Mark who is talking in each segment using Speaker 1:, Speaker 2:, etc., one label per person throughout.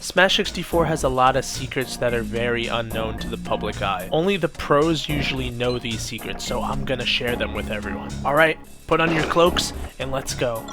Speaker 1: Smash 64 has a lot of secrets that are very unknown to the public eye. Only the pros usually know these secrets, so I'm gonna share them with everyone. Alright, put on your cloaks and let's go.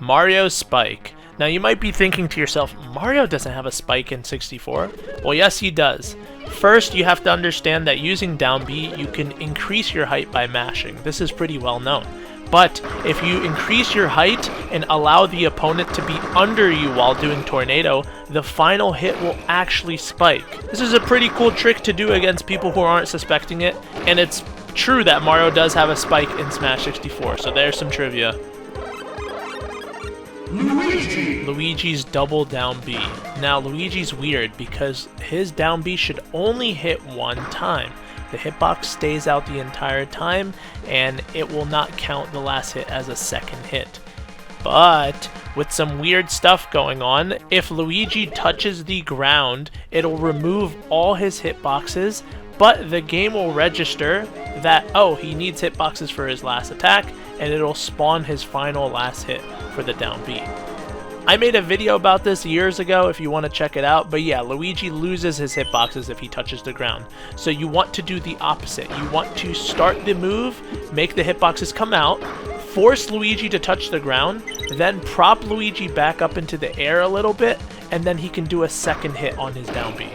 Speaker 1: Mario Spike. Now you might be thinking to yourself, Mario doesn't have a spike in 64. Well, yes he does. First, you have to understand that using down B, you can increase your height by mashing. This is pretty well known. But if you increase your height and allow the opponent to be under you while doing Tornado, the final hit will actually spike. This is a pretty cool trick to do against people who aren't suspecting it, and it's true that Mario does have a spike in Smash 64, so there's some trivia. Luigi's double down B. Now Luigi's weird because his down B should only hit one time. The hitbox stays out the entire time, and it will not count the last hit as a second hit. But with some weird stuff going on, if Luigi touches the ground, it'll remove all his hitboxes, but the game will register that, oh, he needs hitboxes for his last attack, and it'll spawn his final last hit for the down B. I made a video about this years ago if you want to check it out, but yeah, Luigi loses his hitboxes if he touches the ground. So you want to do the opposite. You want to start the move, make the hitboxes come out, force Luigi to touch the ground, then prop Luigi back up into the air a little bit, and then he can do a second hit on his down B.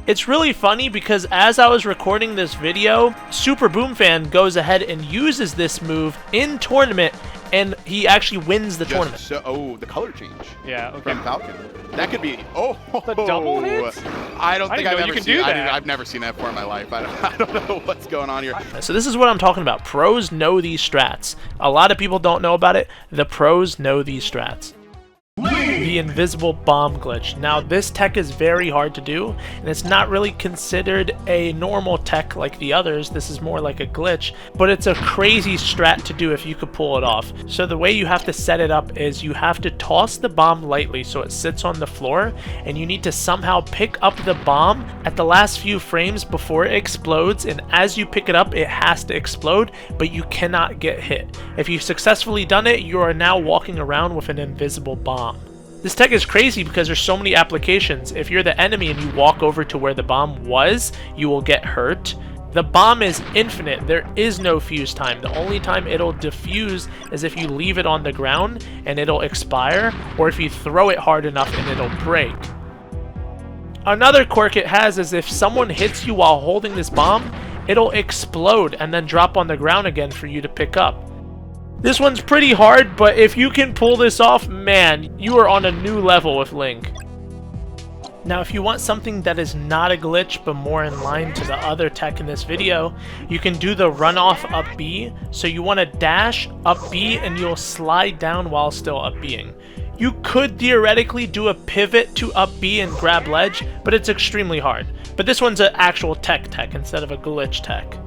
Speaker 1: It's really funny because as I was recording this video, Super Boom Fan goes ahead and uses this move in tournament, and he actually wins the tournament.
Speaker 2: So, oh, the color change.
Speaker 3: Yeah, okay.
Speaker 2: From Falcon. That could be. Oh,
Speaker 3: the double hit?
Speaker 2: I don't think I've ever seen
Speaker 3: that.
Speaker 2: I've never seen that before in my life. I don't know what's going on here.
Speaker 1: So this is what I'm talking about. Pros know these strats. A lot of people don't know about it. The pros know these strats. The invisible bomb glitch. Now this tech is very hard to do, and it's not really considered a normal tech like the others. This is more like a glitch, but it's a crazy strat to do if you could pull it off. So the way you have to set it up is you have to toss the bomb lightly so it sits on the floor, and you need to somehow pick up the bomb at the last few frames before it explodes, and as you pick it up it has to explode, but you cannot get hit. If you've successfully done it, you are now walking around with an invisible bomb. This tech is crazy because there's so many applications. If you're the enemy and you walk over to where the bomb was, you will get hurt. The bomb is infinite. There is no fuse time. The only time it'll defuse is if you leave it on the ground and it'll expire, or if you throw it hard enough and it'll break. Another quirk it has is if someone hits you while holding this bomb, it'll explode and then drop on the ground again for you to pick up. This one's pretty hard, but if you can pull this off, man, you are on a new level with Link. Now, if you want something that is not a glitch, but more in line to the other tech in this video, you can do the runoff up B. So you want to dash up B and you'll slide down while still up B'ing. You could theoretically do a pivot to up B and grab ledge, but it's extremely hard. But this one's an actual tech instead of a glitch tech.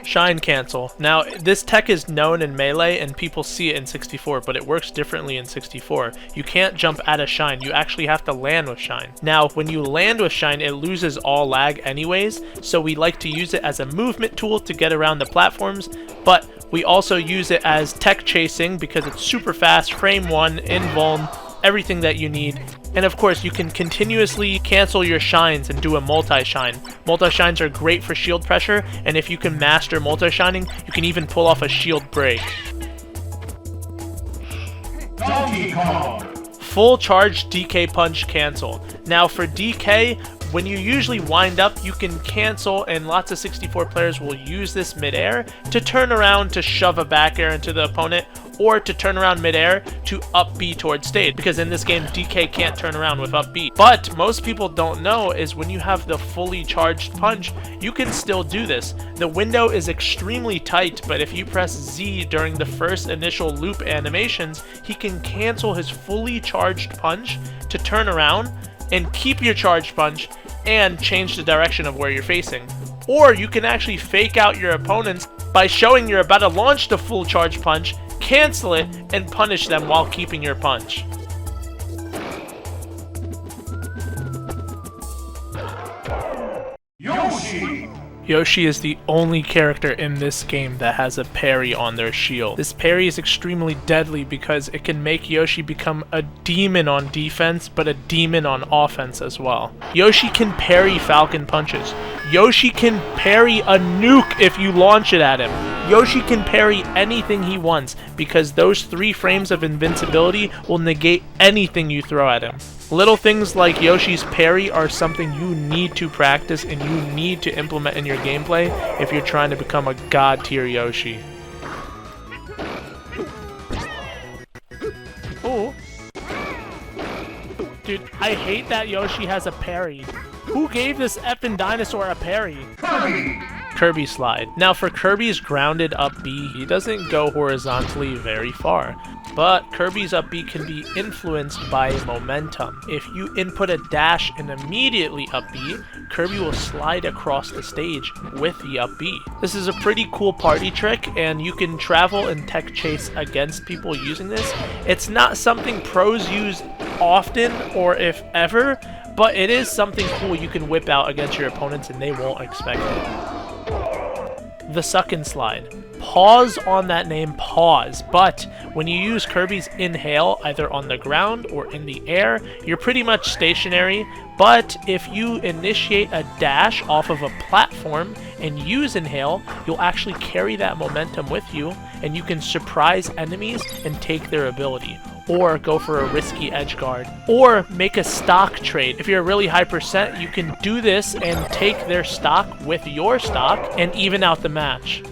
Speaker 1: Shine cancel. Now this tech is known in Melee and people see it in 64, but it works differently in 64. You can't jump out of shine, you actually have to land with shine. Now when you land with shine it loses all lag anyways, so we like to use it as a movement tool to get around the platforms, but we also use it as tech chasing because it's super fast, frame 1, invuln, everything that you need. And of course you can continuously cancel your shines and do a multi-shine. Multi-shines are great for shield pressure, and if you can master multi-shining, you can even pull off a shield break. Full charge DK punch cancel. Now for DK, when you usually wind up, you can cancel, and lots of 64 players will use this midair to turn around to shove a back air into the opponent, or to turn around midair to up B towards stage, because in this game DK can't turn around with up B. But most people don't know is when you have the fully charged punch, you can still do this. The window is extremely tight, but if you press Z during the first initial loop animations, he can cancel his fully charged punch to turn around and keep your charged punch and change the direction of where you're facing. Or you can actually fake out your opponents by showing you're about to launch the full charge punch, cancel it, and punish them while keeping your punch.
Speaker 4: Yoshi!
Speaker 1: Yoshi is the only character in this game that has a parry on their shield. This parry is extremely deadly because it can make Yoshi become a demon on defense, but a demon on offense as well. Yoshi can parry Falcon punches. Yoshi can parry a nuke if you launch it at him. Yoshi can parry anything he wants because those 3 frames of invincibility will negate anything you throw at him. Little things like Yoshi's parry are something you need to practice and you need to implement in your gameplay if you're trying to become a god tier Yoshi. Oh. Dude, I hate that Yoshi has a parry. Who gave this effing dinosaur a parry? Kirby slide. Now for Kirby's grounded up B, he doesn't go horizontally very far. But Kirby's up B can be influenced by momentum. If you input a dash and immediately up B, Kirby will slide across the stage with the up B. This is a pretty cool party trick, and you can travel and tech chase against people using this. It's not something pros use often or if ever, but it is something cool you can whip out against your opponents and they won't expect it. The suck and slide. Pause on that name, pause. But when you use Kirby's inhale, either on the ground or in the air, you're pretty much stationary. But if you initiate a dash off of a platform and use inhale, you'll actually carry that momentum with you, and you can surprise enemies and take their ability. Or go for a risky edge guard, or make a stock trade. If you're a really high percent, you can do this and take their stock with your stock and even out the match.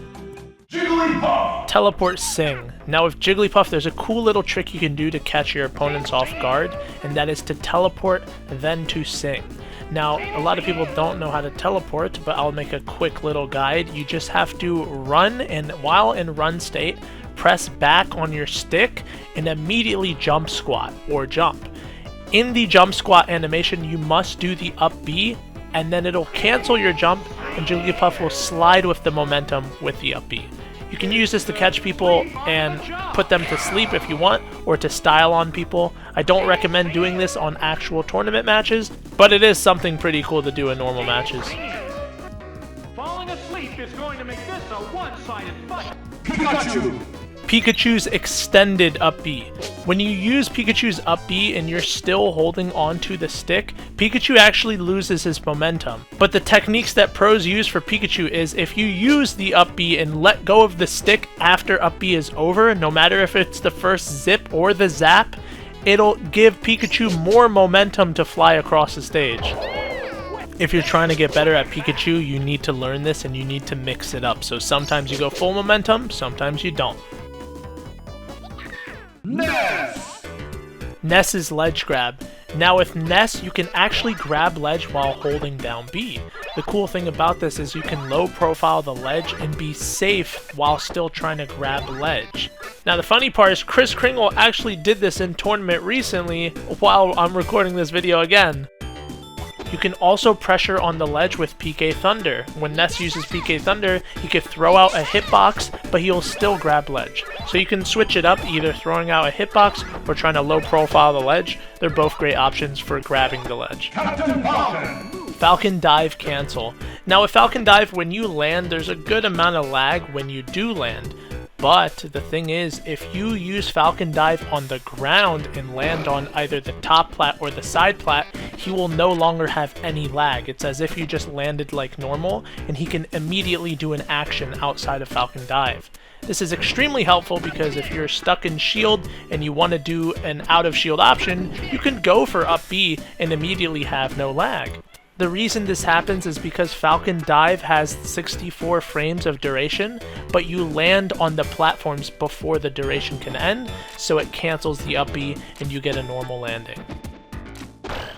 Speaker 1: Jigglypuff! Teleport Sing. Now with Jigglypuff, there's a cool little trick you can do to catch your opponents off guard, and that is to teleport, then to sing. Now, a lot of people don't know how to teleport, but I'll make a quick little guide. You just have to run, and while in run state, press back on your stick and immediately jump squat or jump. In the jump squat animation, you must do the up B, and then it'll cancel your jump and Jigglypuff will slide with the momentum with the up B. You can use this to catch people and put them to sleep if you want, or to style on people. I don't recommend doing this on actual tournament matches, but it is something pretty cool to do in normal matches.
Speaker 3: Falling asleep is going to make this a one-sided fight.
Speaker 4: Pikachu!
Speaker 1: Pikachu's extended up B. When you use Pikachu's up B and you're still holding onto the stick, Pikachu actually loses his momentum. But the techniques that pros use for Pikachu is if you use the up B and let go of the stick after up B is over, no matter if it's the first zip or the zap, it'll give Pikachu more momentum to fly across the stage. If you're trying to get better at Pikachu, you need to learn this and you need to mix it up. So sometimes you go full momentum, sometimes you don't.
Speaker 4: Ness!
Speaker 1: Ness's ledge grab. Now with Ness, you can actually grab ledge while holding down B. The cool thing about this is you can low profile the ledge and be safe while still trying to grab ledge. Now the funny part is Kris Kringle actually did this in tournament recently while I'm recording this video again. You can also pressure on the ledge with PK Thunder. When Ness uses PK Thunder, he can throw out a hitbox, but he'll still grab ledge. So you can switch it up, either throwing out a hitbox or trying to low profile the ledge. They're both great options for grabbing the ledge.
Speaker 4: Captain Falcon!
Speaker 1: Falcon Dive Cancel. Now with Falcon Dive, when you land, there's a good amount of lag when you do land. But the thing is, if you use Falcon Dive on the ground and land on either the top plat or the side plat, he will no longer have any lag. It's as if you just landed like normal, and he can immediately do an action outside of Falcon Dive. This is extremely helpful because if you're stuck in shield and you want to do an out of shield option, you can go for up B and immediately have no lag. The reason this happens is because Falcon Dive has 64 frames of duration, but you land on the platforms before the duration can end, so it cancels the up B and you get a normal landing.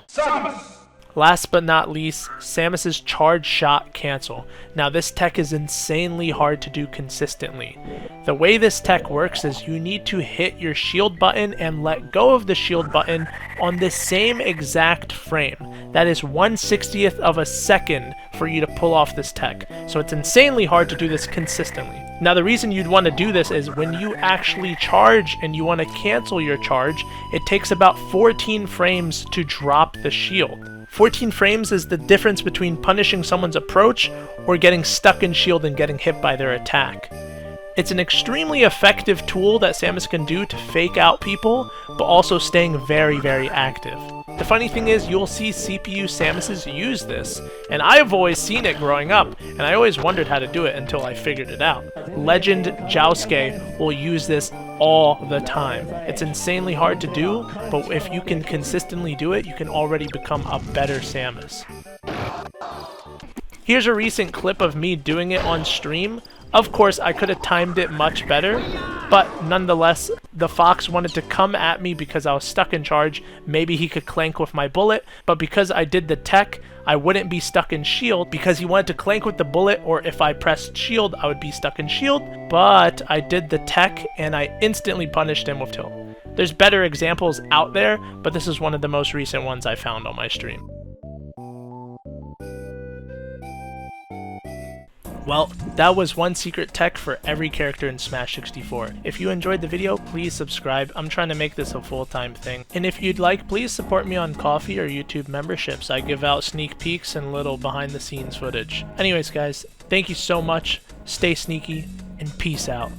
Speaker 4: Samus!
Speaker 1: Last but not least, Samus's charge shot cancel. Now this tech is insanely hard to do consistently. The way this tech works is you need to hit your shield button and let go of the shield button on the same exact frame. That is 1/60th of a second for you to pull off this tech. So it's insanely hard to do this consistently. Now the reason you'd want to do this is when you actually charge and you want to cancel your charge, it takes about 14 frames to drop the shield. 14 frames is the difference between punishing someone's approach or getting stuck in shield and getting hit by their attack. It's an extremely effective tool that Samus can do to fake out people, but also staying very, very active. The funny thing is, you'll see CPU Samuses use this, and I've always seen it growing up, and I always wondered how to do it until I figured it out. Legend Jousuke will use this all the time. It's insanely hard to do, but if you can consistently do it, you can already become a better Samus. Here's a recent clip of me doing it on stream. Of course, I could have timed it much better, but nonetheless, the fox wanted to come at me because I was stuck in charge. Maybe he could clank with my bullet, but because I did the tech, I wouldn't be stuck in shield because he wanted to clank with the bullet, or if I pressed shield, I would be stuck in shield. But I did the tech and I instantly punished him with tilt. There's better examples out there, but this is one of the most recent ones I found on my stream. Well, that was one secret tech for every character in Smash 64. If you enjoyed the video, please subscribe. I'm trying to make this a full-time thing. And if you'd like, please support me on Ko-fi or YouTube memberships. I give out sneak peeks and little behind-the-scenes footage. Anyways, guys, thank you so much. Stay sneaky, and peace out.